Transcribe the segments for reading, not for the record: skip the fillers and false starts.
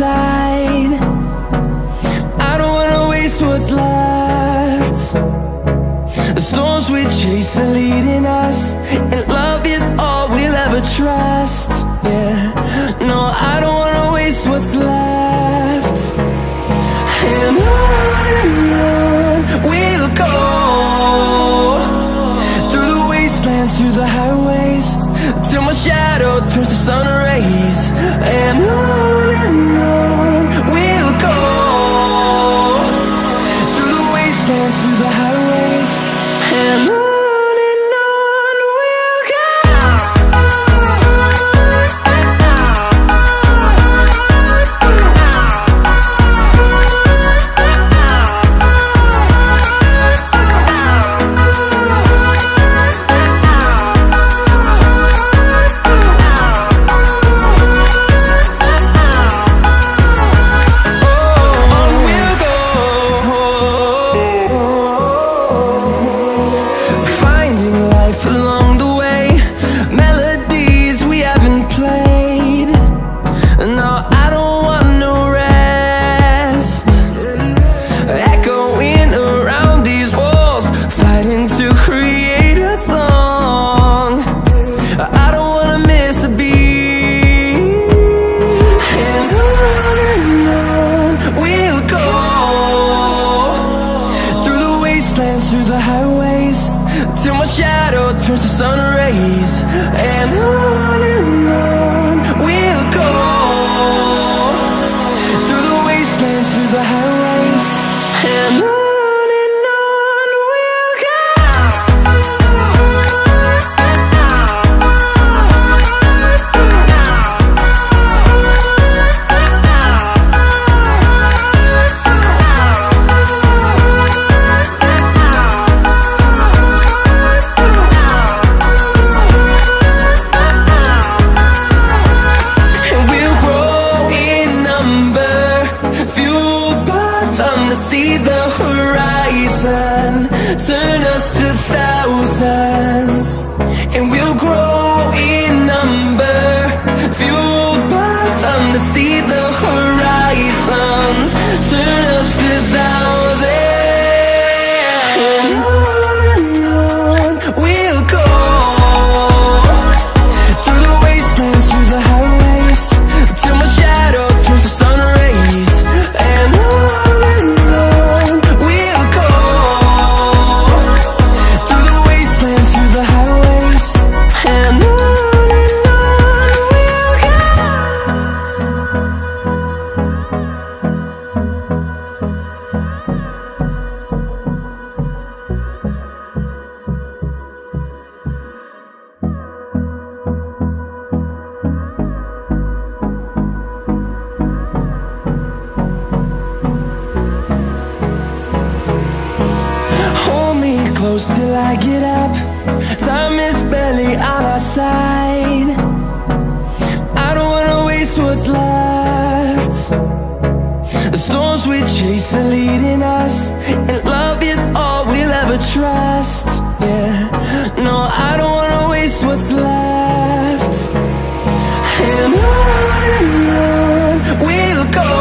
side. I don't wanna waste what's left. The storms we chase are leading us, and love is all we'll ever trust. Yeah, no, I don't wanna waste what's left. And on we'll go, through the wastelands, through the highways, till my shadow turns to sun rays. And on we'll go, through the wastelands, through the highways, and on we'll go. Through the highways, till my shadow turns to sun rays. And on we'll go, through the wastelands, through the highways, and on we'll go. See the horizon, turn us to thousands, and we'll grow in number, fueled by them. To see the horizon, turn us to thousands, and on we'll go, through the wastelands, through the highways, till my shadow turns to sun rays. And close till I get up, time is barely on our side. I don't wanna waste what's left. The storms we chase are leading us, and love is all we'll ever trust. Yeah, no, I don't wanna waste what's left. And on we'll go,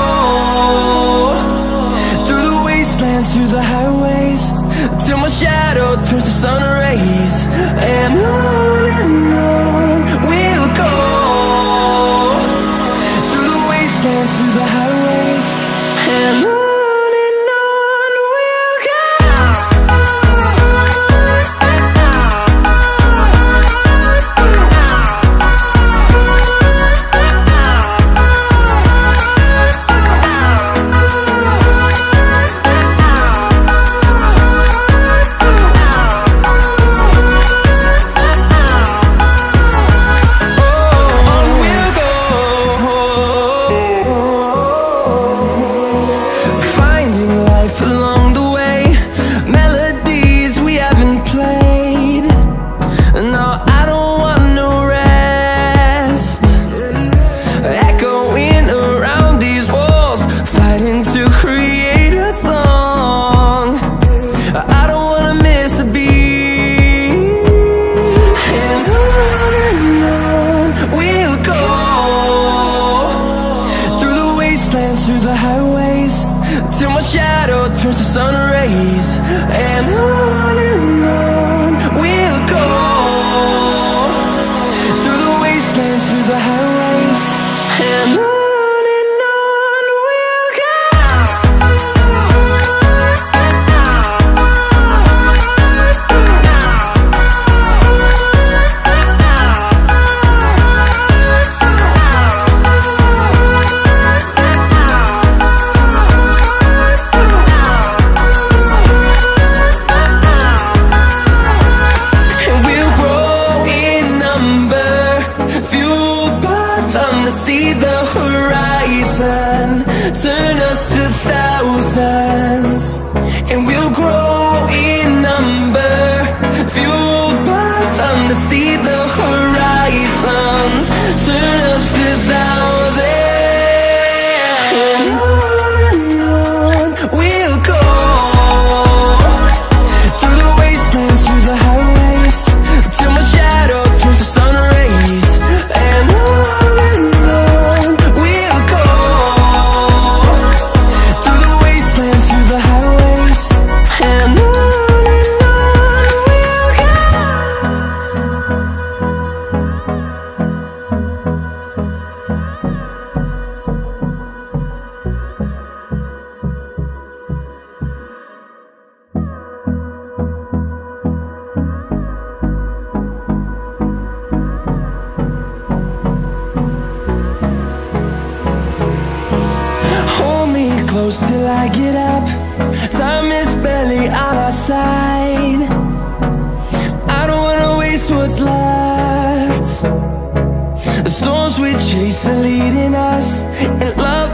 through the wastelands, through the highways, till my shadow turns to sun rays. And on we'll go, through the wastelands, through the highways, and on. till my shadow turns to sun rays. And on we'll go, through the wastelands, through the highways, and on we'll go. See the horizon, turn us to thousands, and we'll grow in number, fueled by them to see the horizon, turn us to thousands. And on we'll go, through the wastelands, through the highways, till my shadow turns to sun rays. And close till I get up, time is barely on our side. I don't wanna waste what's left. The storms we chase are leading us, and love